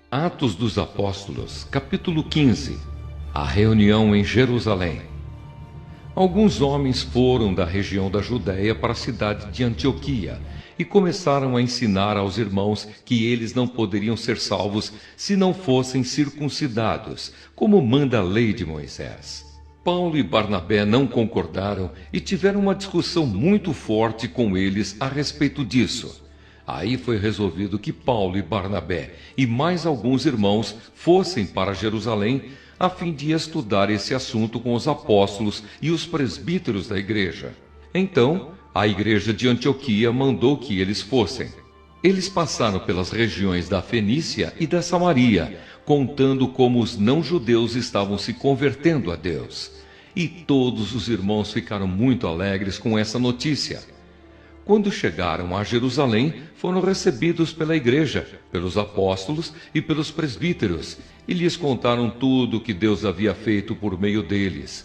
Atos dos Apóstolos, capítulo 15. A reunião em Jerusalém. Alguns homens foram da região da Judéia para a cidade de Antioquia e começaram a ensinar aos irmãos que eles não poderiam ser salvos se não fossem circuncidados, como manda a lei de Moisés. Paulo e Barnabé não concordaram e tiveram uma discussão muito forte com eles a respeito disso. Aí foi resolvido que Paulo e Barnabé e mais alguns irmãos fossem para Jerusalém a fim de estudar esse assunto com os apóstolos e os presbíteros da igreja. Então, a igreja de Antioquia mandou que eles fossem. Eles passaram pelas regiões da Fenícia e da Samaria, contando como os não-judeus estavam se convertendo a Deus. E todos os irmãos ficaram muito alegres com essa notícia. Quando chegaram a Jerusalém, foram recebidos pela igreja, pelos apóstolos e pelos presbíteros, e lhes contaram tudo o que Deus havia feito por meio deles.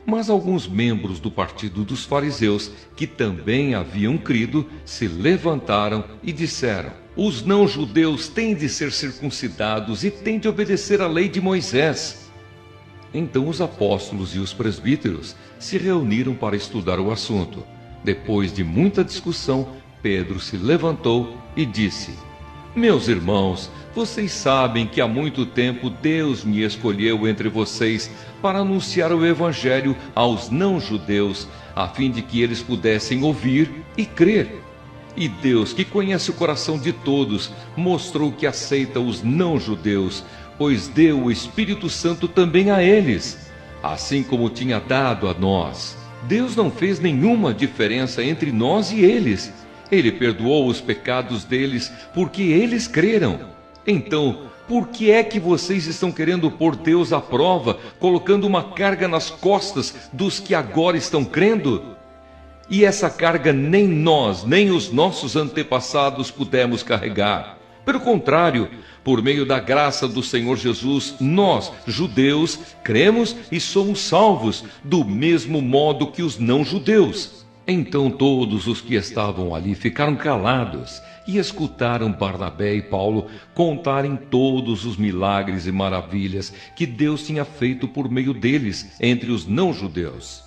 Mas alguns membros do partido dos fariseus, que também haviam crido, se levantaram e disseram: os não-judeus têm de ser circuncidados e têm de obedecer à lei de Moisés. Então os apóstolos e os presbíteros se reuniram para estudar o assunto. Depois de muita discussão, Pedro se levantou e disse: meus irmãos, vocês sabem que há muito tempo Deus me escolheu entre vocês para anunciar o evangelho aos não-judeus, a fim de que eles pudessem ouvir e crer. E Deus, que conhece o coração de todos, mostrou que aceita os não-judeus, pois deu o Espírito Santo também a eles, assim como tinha dado a nós. Deus não fez nenhuma diferença entre nós e eles. Ele perdoou os pecados deles porque eles creram. Então, por que é que vocês estão querendo pôr Deus à prova, colocando uma carga nas costas dos que agora estão crendo? E essa carga nem nós, nem os nossos antepassados pudemos carregar. Pelo contrário, por meio da graça do Senhor Jesus, nós, judeus, cremos e somos salvos, do mesmo modo que os não-judeus. Então todos os que estavam ali ficaram calados e escutaram Barnabé e Paulo contarem todos os milagres e maravilhas que Deus tinha feito por meio deles entre os não-judeus.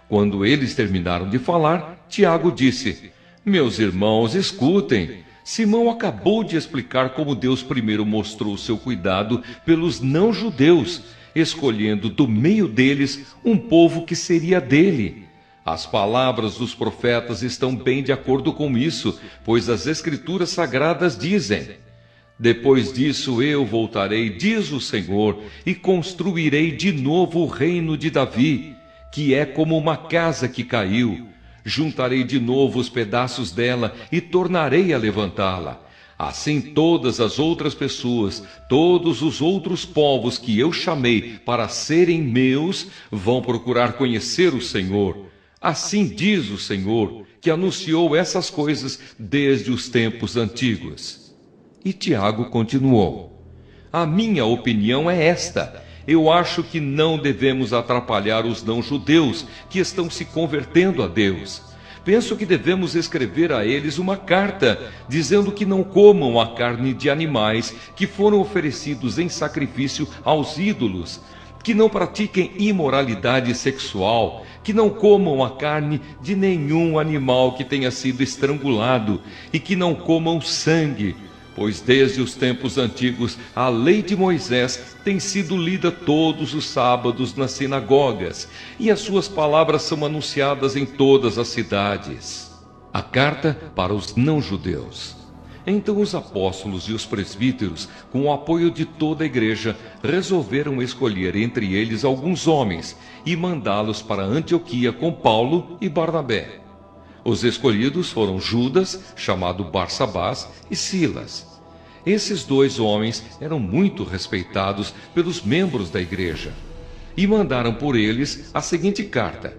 Quando eles terminaram de falar, Tiago disse: meus irmãos, escutem. Simão acabou de explicar como Deus primeiro mostrou seu cuidado pelos não-judeus, escolhendo do meio deles um povo que seria dele. As palavras dos profetas estão bem de acordo com isso, pois as Escrituras Sagradas dizem: depois disso eu voltarei, diz o Senhor, e construirei de novo o reino de Davi, que é como uma casa que caiu. Juntarei de novo os pedaços dela e tornarei a levantá-la. Assim todas as outras pessoas, todos os outros povos que eu chamei para serem meus, vão procurar conhecer o Senhor. Assim diz o Senhor, que anunciou essas coisas desde os tempos antigos. E Tiago continuou: a minha opinião é esta. Eu acho que não devemos atrapalhar os não-judeus que estão se convertendo a Deus. Penso que devemos escrever a eles uma carta, dizendo que não comam a carne de animais que foram oferecidos em sacrifício aos ídolos, que não pratiquem imoralidade sexual, que não comam a carne de nenhum animal que tenha sido estrangulado e que não comam sangue. Pois desde os tempos antigos a lei de Moisés tem sido lida todos os sábados nas sinagogas, e as suas palavras são anunciadas em todas as cidades. A carta para os não-judeus. Então os apóstolos e os presbíteros, com o apoio de toda a igreja, resolveram escolher entre eles alguns homens e mandá-los para Antioquia com Paulo e Barnabé. Os escolhidos foram Judas, chamado Barsabás, e Silas. Esses dois homens eram muito respeitados pelos membros da igreja. E mandaram por eles a seguinte carta: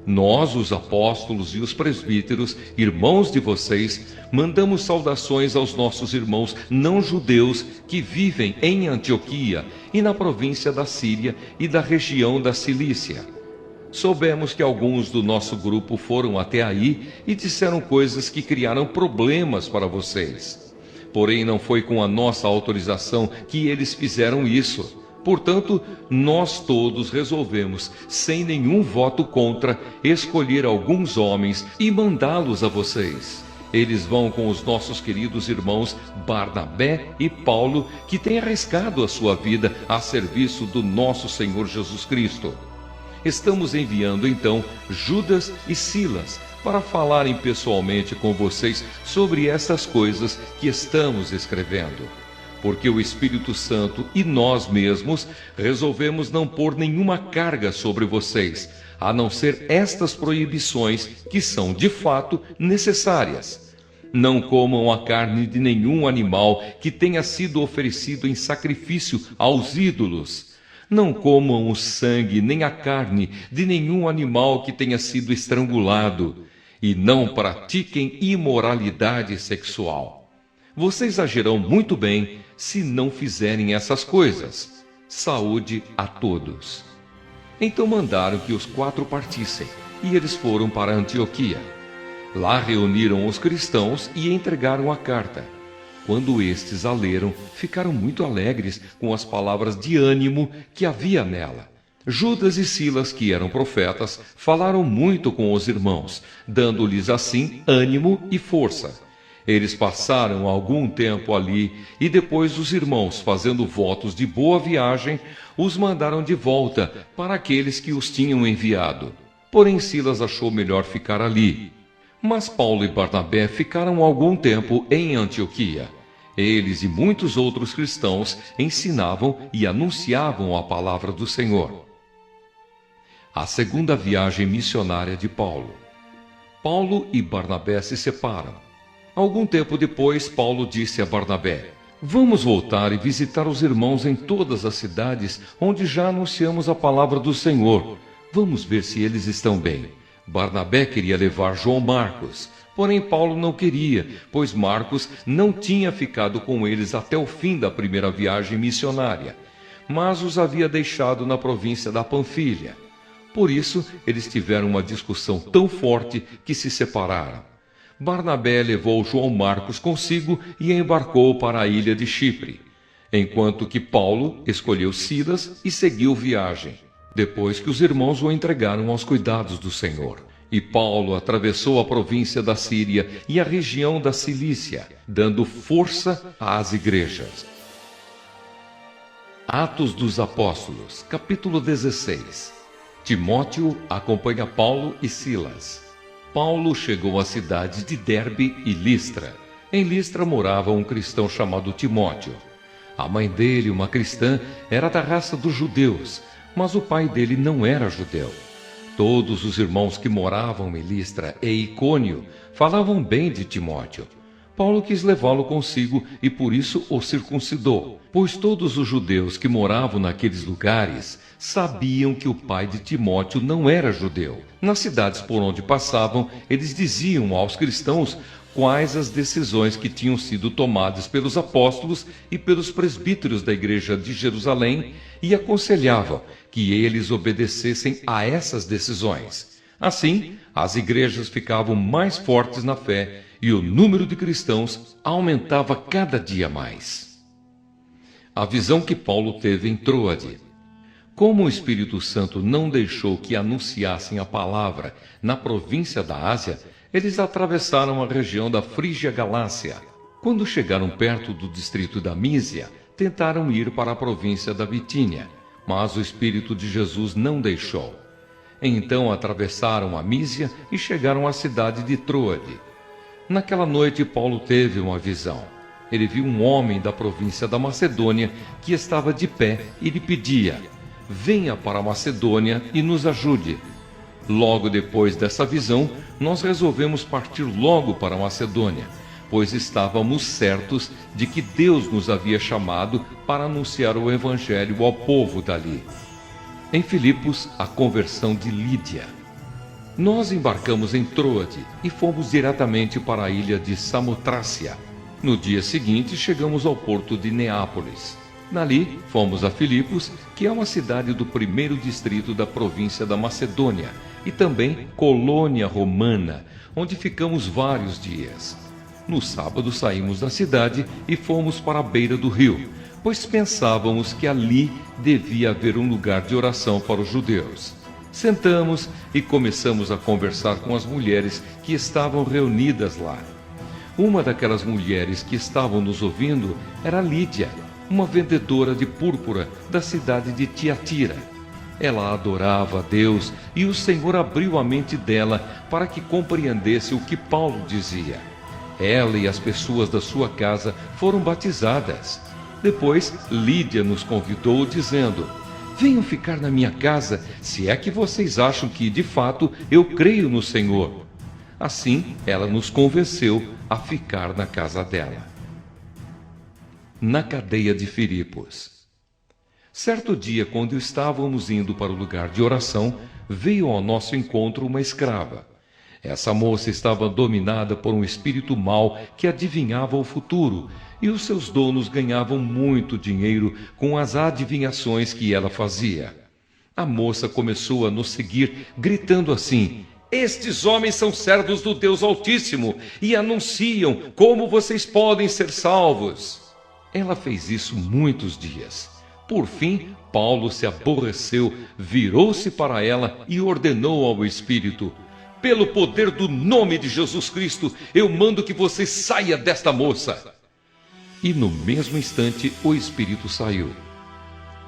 nós, os apóstolos e os presbíteros, irmãos de vocês, mandamos saudações aos nossos irmãos não-judeus que vivem em Antioquia e na província da Síria e da região da Cilícia. Soubemos que alguns do nosso grupo foram até aí e disseram coisas que criaram problemas para vocês. Porém, não foi com a nossa autorização que eles fizeram isso. Portanto, nós todos resolvemos, sem nenhum voto contra, escolher alguns homens e mandá-los a vocês. Eles vão com os nossos queridos irmãos Barnabé e Paulo, que têm arriscado a sua vida a serviço do nosso Senhor Jesus Cristo. Estamos enviando então Judas e Silas para falarem pessoalmente com vocês sobre essas coisas que estamos escrevendo. Porque o Espírito Santo e nós mesmos resolvemos não pôr nenhuma carga sobre vocês, a não ser estas proibições que são de fato necessárias. Não comam a carne de nenhum animal que tenha sido oferecido em sacrifício aos ídolos. Não comam o sangue nem a carne de nenhum animal que tenha sido estrangulado. E não pratiquem imoralidade sexual. Vocês agirão muito bem se não fizerem essas coisas. Saúde a todos. Então mandaram que os 4 partissem, e eles foram para Antioquia. Lá reuniram os cristãos e entregaram a carta. Quando estes a leram, ficaram muito alegres com as palavras de ânimo que havia nela. Judas e Silas, que eram profetas, falaram muito com os irmãos, dando-lhes assim ânimo e força. Eles passaram algum tempo ali e depois os irmãos, fazendo votos de boa viagem, os mandaram de volta para aqueles que os tinham enviado. Porém Silas achou melhor ficar ali. Mas Paulo e Barnabé ficaram algum tempo em Antioquia. Eles e muitos outros cristãos ensinavam e anunciavam a palavra do Senhor. A segunda viagem missionária de Paulo. Paulo e Barnabé se separam. Algum tempo depois, Paulo disse a Barnabé: Vamos voltar e visitar os irmãos em todas as cidades onde já anunciamos a palavra do Senhor. Vamos ver se eles estão bem. Barnabé queria levar João Marcos, porém Paulo não queria, pois Marcos não tinha ficado com eles até o fim da primeira viagem missionária, mas os havia deixado na província da Panfilha. Por isso, eles tiveram uma discussão tão forte que se separaram. Barnabé levou João Marcos consigo e embarcou para a ilha de Chipre, enquanto que Paulo escolheu Silas e seguiu viagem, depois que os irmãos o entregaram aos cuidados do Senhor. E Paulo atravessou a província da Síria e a região da Cilícia, dando força às igrejas. Atos dos Apóstolos, capítulo 16. Timóteo acompanha Paulo e Silas. Paulo chegou às cidades de Derbe e Listra. Em Listra morava um cristão chamado Timóteo. A mãe dele, uma cristã, era da raça dos judeus, mas o pai dele não era judeu. Todos os irmãos que moravam em Listra e Icônio falavam bem de Timóteo. Paulo quis levá-lo consigo e por isso o circuncidou, pois todos os judeus que moravam naqueles lugares sabiam que o pai de Timóteo não era judeu. Nas cidades por onde passavam, eles diziam aos cristãos quais as decisões que tinham sido tomadas pelos apóstolos e pelos presbíteros da igreja de Jerusalém e aconselhavam que eles obedecessem a essas decisões. Assim, as igrejas ficavam mais fortes na fé e o número de cristãos aumentava cada dia mais. A visão que Paulo teve em Troade. Como o Espírito Santo não deixou que anunciassem a palavra na província da Ásia, eles atravessaram a região da Frígia Galácia. Quando chegaram perto do distrito da Mísia, tentaram ir para a província da Bitínia, mas o Espírito de Jesus não deixou. Então atravessaram a Mísia e chegaram à cidade de Troade. Naquela noite Paulo teve uma visão. Ele viu um homem da província da Macedônia que estava de pé e lhe pedia: venha para a Macedônia e nos ajude. Logo depois dessa visão, nós resolvemos partir logo para a Macedônia, pois estávamos certos de que Deus nos havia chamado para anunciar o Evangelho ao povo dali. Em Filipos, a conversão de Lídia. Nós embarcamos em Troade e fomos diretamente para a ilha de Samotrácia. No dia seguinte, chegamos ao porto de Neápolis. Dali, fomos a Filipos, que é uma cidade do primeiro distrito da província da Macedônia, e também colônia romana, onde ficamos vários dias. No sábado saímos da cidade e fomos para a beira do rio, pois pensávamos que ali devia haver um lugar de oração para os judeus. Sentamos e começamos a conversar com as mulheres que estavam reunidas lá. Uma daquelas mulheres que estavam nos ouvindo era Lídia, uma vendedora de púrpura da cidade de Tiatira. Ela adorava a Deus e o Senhor abriu a mente dela para que compreendesse o que Paulo dizia. Ela e as pessoas da sua casa foram batizadas. Depois, Lídia nos convidou, dizendo: venham ficar na minha casa, se é que vocês acham que, de fato, eu creio no Senhor. Assim, ela nos convenceu a ficar na casa dela. Na cadeia de Filipos. Certo dia, quando estávamos indo para o lugar de oração, veio ao nosso encontro uma escrava. Essa moça estava dominada por um espírito mau que adivinhava o futuro, e os seus donos ganhavam muito dinheiro com as adivinhações que ela fazia. A moça começou a nos seguir, gritando assim: estes homens são servos do Deus Altíssimo e anunciam como vocês podem ser salvos. Ela fez isso muitos dias. Por fim, Paulo se aborreceu, virou-se para ela e ordenou ao espírito: pelo poder do nome de Jesus Cristo, eu mando que você saia desta moça. E no mesmo instante o espírito saiu.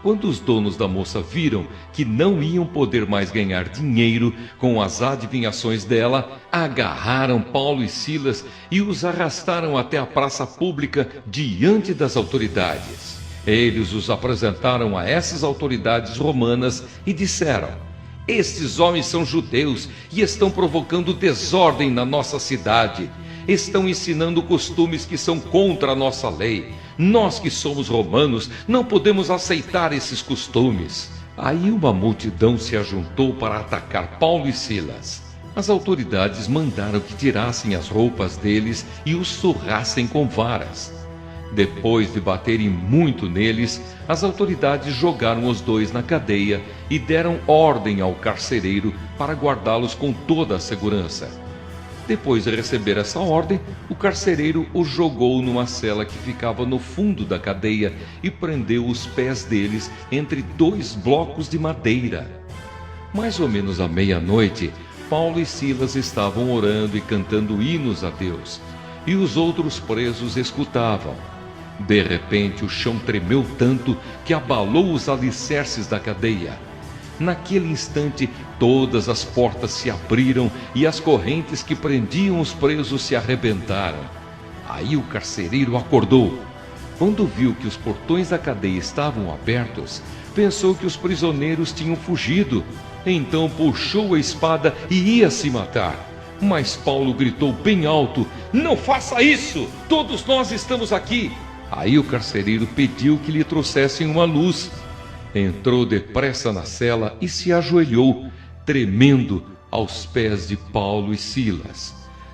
Quando os donos da moça viram que não iam poder mais ganhar dinheiro com as adivinhações dela, agarraram Paulo e Silas e os arrastaram até a praça pública diante das autoridades. Eles os apresentaram a essas autoridades romanas e disseram: estes homens são judeus e estão provocando desordem na nossa cidade. Estão ensinando costumes que são contra a nossa lei. Nós que somos romanos não podemos aceitar esses costumes. Aí uma multidão se ajuntou para atacar Paulo e Silas. As autoridades mandaram que tirassem as roupas deles e os surrassem com varas. Depois de baterem muito neles, as autoridades jogaram os dois na cadeia e deram ordem ao carcereiro para guardá-los com toda a segurança. Depois de receber essa ordem, o carcereiro os jogou numa cela que ficava no fundo da cadeia e prendeu os pés deles entre dois blocos de madeira. Mais ou menos à meia-noite, Paulo e Silas estavam orando e cantando hinos a Deus, e os outros presos escutavam. De repente, o chão tremeu tanto que abalou os alicerces da cadeia. Naquele instante, todas as portas se abriram e as correntes que prendiam os presos se arrebentaram. Aí o carcereiro acordou. Quando viu que os portões da cadeia estavam abertos, pensou que os prisioneiros tinham fugido. Então puxou a espada e ia se matar. Mas Paulo gritou bem alto: não faça isso! Todos nós estamos aqui! Aí o carcereiro pediu que lhe trouxessem uma luz. Entrou depressa na cela e se ajoelhou, tremendo, aos pés de Paulo e Silas.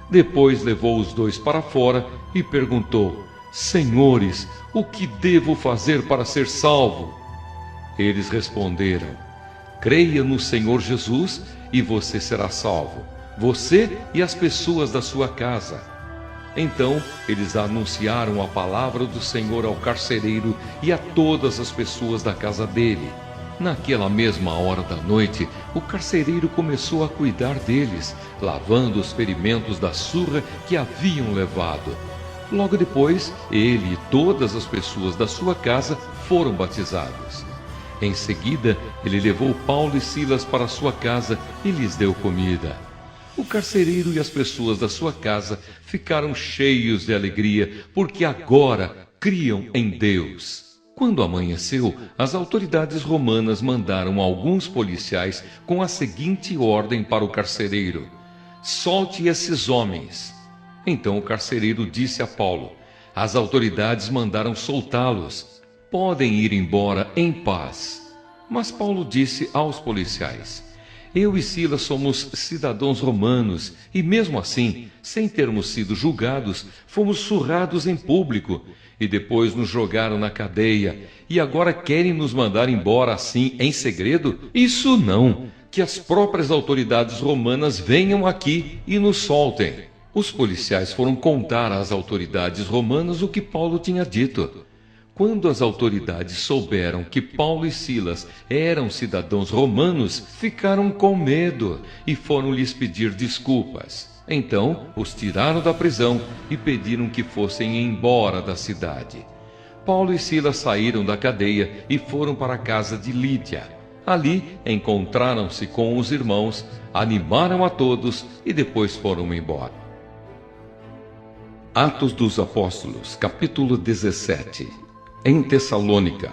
Depois levou os dois para fora e perguntou: senhores, o que devo fazer para ser salvo? Eles responderam: creia no Senhor Jesus e você será salvo, você e as pessoas da sua casa. Então eles anunciaram a palavra do Senhor ao carcereiro e a todas as pessoas da casa dele. Naquela mesma hora da noite, o carcereiro começou a cuidar deles, lavando os ferimentos da surra que haviam levado. Logo depois, ele e todas as pessoas da sua casa foram batizados. Em seguida, ele levou Paulo e Silas para sua casa e lhes deu comida. O carcereiro e as pessoas da sua casa ficaram cheios de alegria, porque agora criam em Deus. Quando amanheceu, as autoridades romanas mandaram alguns policiais com a seguinte ordem para o carcereiro: solte esses homens. Então o carcereiro disse a Paulo: as autoridades mandaram soltá-los. Podem ir embora em paz. Mas Paulo disse aos policiais: eu e Silas somos cidadãos romanos e, mesmo assim, sem termos sido julgados, fomos surrados em público e depois nos jogaram na cadeia e agora querem nos mandar embora assim, em segredo? Isso não! Que as próprias autoridades romanas venham aqui e nos soltem. Os policiais foram contar às autoridades romanas o que Paulo tinha dito. Quando as autoridades souberam que Paulo e Silas eram cidadãos romanos, ficaram com medo e foram lhes pedir desculpas. Então, os tiraram da prisão e pediram que fossem embora da cidade. Paulo e Silas saíram da cadeia e foram para a casa de Lídia. Ali, encontraram-se com os irmãos, animaram a todos e depois foram embora. Atos dos Apóstolos, capítulo 17. Em Tessalônica,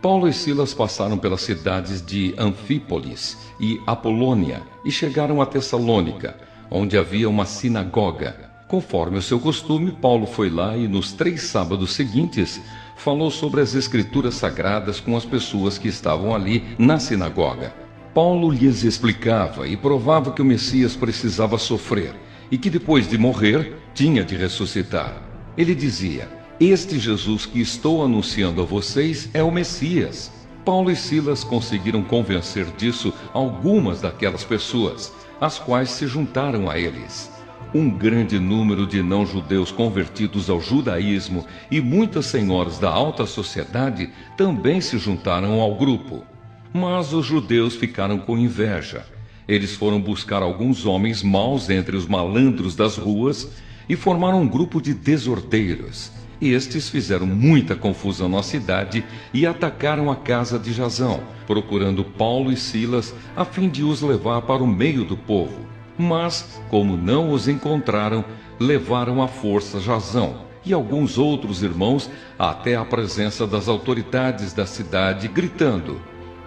Paulo e Silas passaram pelas cidades de Anfípolis e Apolônia e chegaram a Tessalônica, onde havia uma sinagoga. Conforme o seu costume, Paulo foi lá e nos 3 sábados seguintes falou sobre as Escrituras Sagradas com as pessoas que estavam ali na sinagoga. Paulo lhes explicava e provava que o Messias precisava sofrer e que depois de morrer tinha de ressuscitar. Ele dizia: "Este Jesus que estou anunciando a vocês é o Messias." Paulo e Silas conseguiram convencer disso algumas daquelas pessoas, as quais se juntaram a eles. Um grande número de não-judeus convertidos ao judaísmo e muitas senhoras da alta sociedade também se juntaram ao grupo. Mas os judeus ficaram com inveja. Eles foram buscar alguns homens maus entre os malandros das ruas e formaram um grupo de desordeiros. Estes fizeram muita confusão na cidade e atacaram a casa de Jasão, procurando Paulo e Silas a fim de os levar para o meio do povo. Mas, como não os encontraram, levaram à força Jasão e alguns outros irmãos até a presença das autoridades da cidade, gritando: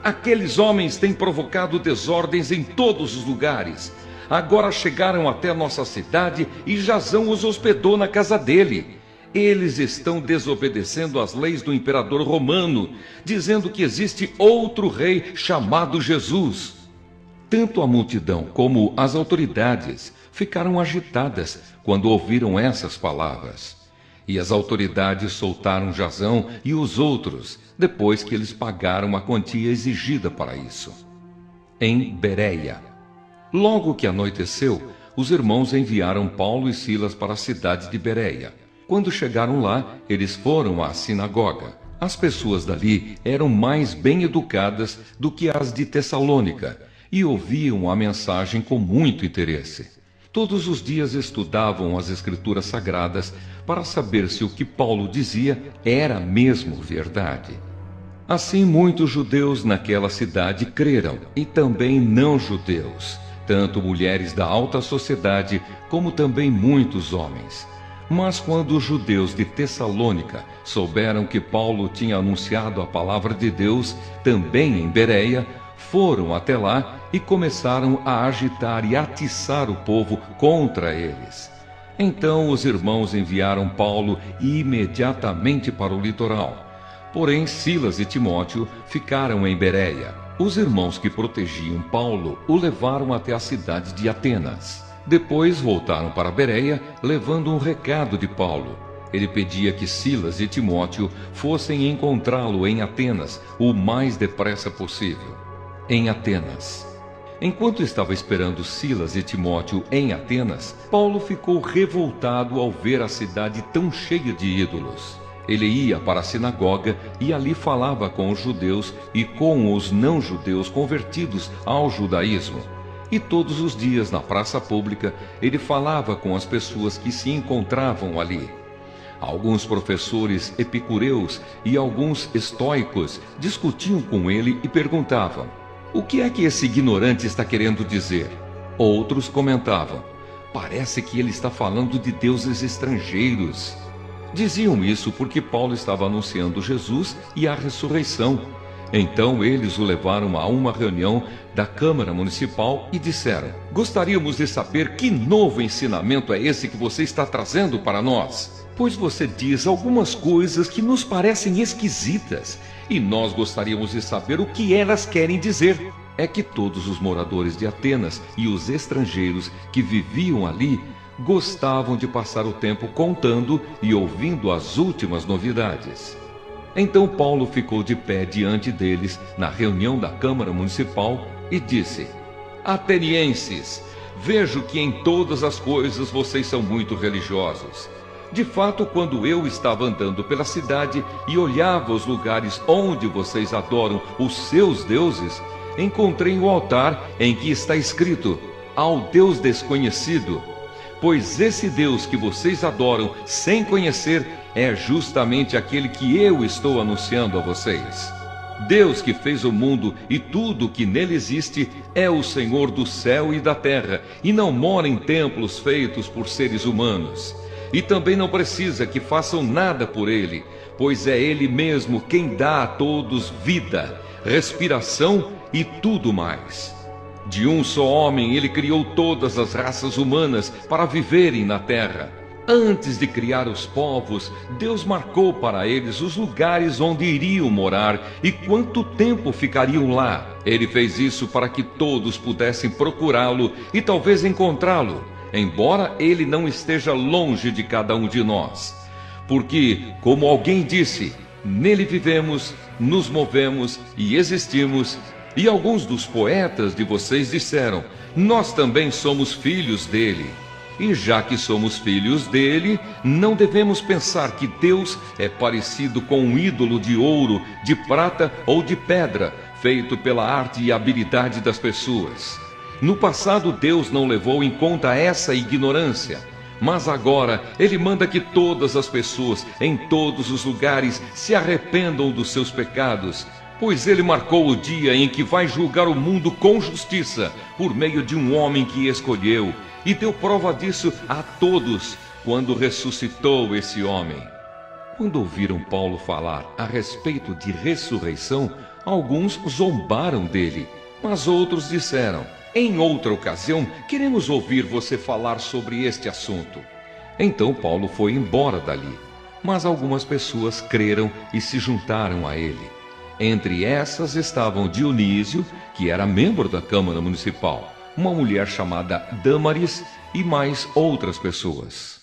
"Aqueles homens têm provocado desordens em todos os lugares. Agora chegaram até nossa cidade e Jasão os hospedou na casa dele. Eles estão desobedecendo às leis do imperador romano, dizendo que existe outro rei chamado Jesus." Tanto a multidão como as autoridades ficaram agitadas quando ouviram essas palavras. E as autoridades soltaram Jasão e os outros, depois que eles pagaram a quantia exigida para isso. Em Bereia. Logo que anoiteceu, os irmãos enviaram Paulo e Silas para a cidade de Bereia. Quando chegaram lá, eles foram à sinagoga. As pessoas dali eram mais bem educadas do que as de Tessalônica e ouviam a mensagem com muito interesse. Todos os dias estudavam as Escrituras Sagradas para saber se o que Paulo dizia era mesmo verdade. Assim, muitos judeus naquela cidade creram, e também não-judeus, tanto mulheres da alta sociedade como também muitos homens. Mas quando os judeus de Tessalônica souberam que Paulo tinha anunciado a palavra de Deus também em Bereia, foram até lá e começaram a agitar e atiçar o povo contra eles. Então os irmãos enviaram Paulo imediatamente para o litoral. Porém, Silas e Timóteo ficaram em Bereia. Os irmãos que protegiam Paulo o levaram até a cidade de Atenas. Depois voltaram para Bereia, levando um recado de Paulo. Ele pedia que Silas e Timóteo fossem encontrá-lo em Atenas o mais depressa possível. Em Atenas. Enquanto estava esperando Silas e Timóteo em Atenas, Paulo ficou revoltado ao ver a cidade tão cheia de ídolos. Ele ia para a sinagoga e ali falava com os judeus e com os não-judeus convertidos ao judaísmo. E todos os dias na praça pública ele falava com as pessoas que se encontravam ali. Alguns professores epicureus e alguns estoicos discutiam com ele e perguntavam: "O que é que esse ignorante está querendo dizer?" Outros comentavam: "Parece que ele está falando de deuses estrangeiros." Diziam isso porque Paulo estava anunciando Jesus e a ressurreição. Então eles o levaram a uma reunião da Câmara Municipal e disseram: "Gostaríamos de saber que novo ensinamento é esse que você está trazendo para nós? Pois você diz algumas coisas que nos parecem esquisitas, e nós gostaríamos de saber o que elas querem dizer." É que todos os moradores de Atenas e os estrangeiros que viviam ali gostavam de passar o tempo contando e ouvindo as últimas novidades. Então Paulo ficou de pé diante deles na reunião da Câmara Municipal e disse: "Atenienses, Vejo que em todas as coisas vocês são muito religiosos. De fato, quando eu estava andando pela cidade e olhava os lugares onde vocês adoram os seus deuses, encontrei o altar em que está escrito: ao Deus desconhecido. Pois esse Deus que vocês adoram sem conhecer é justamente aquele que eu estou anunciando a vocês. Deus que fez o mundo e tudo o que nele existe é o Senhor do céu e da terra, e não mora em templos feitos por seres humanos. E também não precisa que façam nada por ele, pois é ele mesmo quem dá a todos vida, respiração e tudo mais. De um só homem ele criou todas as raças humanas para viverem na terra. Antes de criar os povos, Deus marcou para eles os lugares onde iriam morar e quanto tempo ficariam lá. Ele fez isso para que todos pudessem procurá-lo e talvez encontrá-lo, embora ele não esteja longe de cada um de nós. Porque, como alguém disse, nele vivemos, nos movemos e existimos. E alguns dos poetas de vocês disseram: nós também somos filhos dele. E já que somos filhos dele, não devemos pensar que Deus é parecido com um ídolo de ouro, de prata ou de pedra, feito pela arte e habilidade das pessoas. No passado, Deus não levou em conta essa ignorância, mas agora Ele manda que todas as pessoas, em todos os lugares, se arrependam dos seus pecados, pois Ele marcou o dia em que vai julgar o mundo com justiça, por meio de um homem que escolheu, e deu prova disso a todos, quando ressuscitou esse homem. Quando ouviram Paulo falar a respeito de ressurreição, alguns zombaram dele, mas outros disseram: em outra ocasião, queremos ouvir você falar sobre este assunto. Então Paulo foi embora dali, mas algumas pessoas creram e se juntaram a ele. Entre essas estavam Dionísio, que era membro da Câmara Municipal, uma mulher chamada Dâmaris e mais outras pessoas.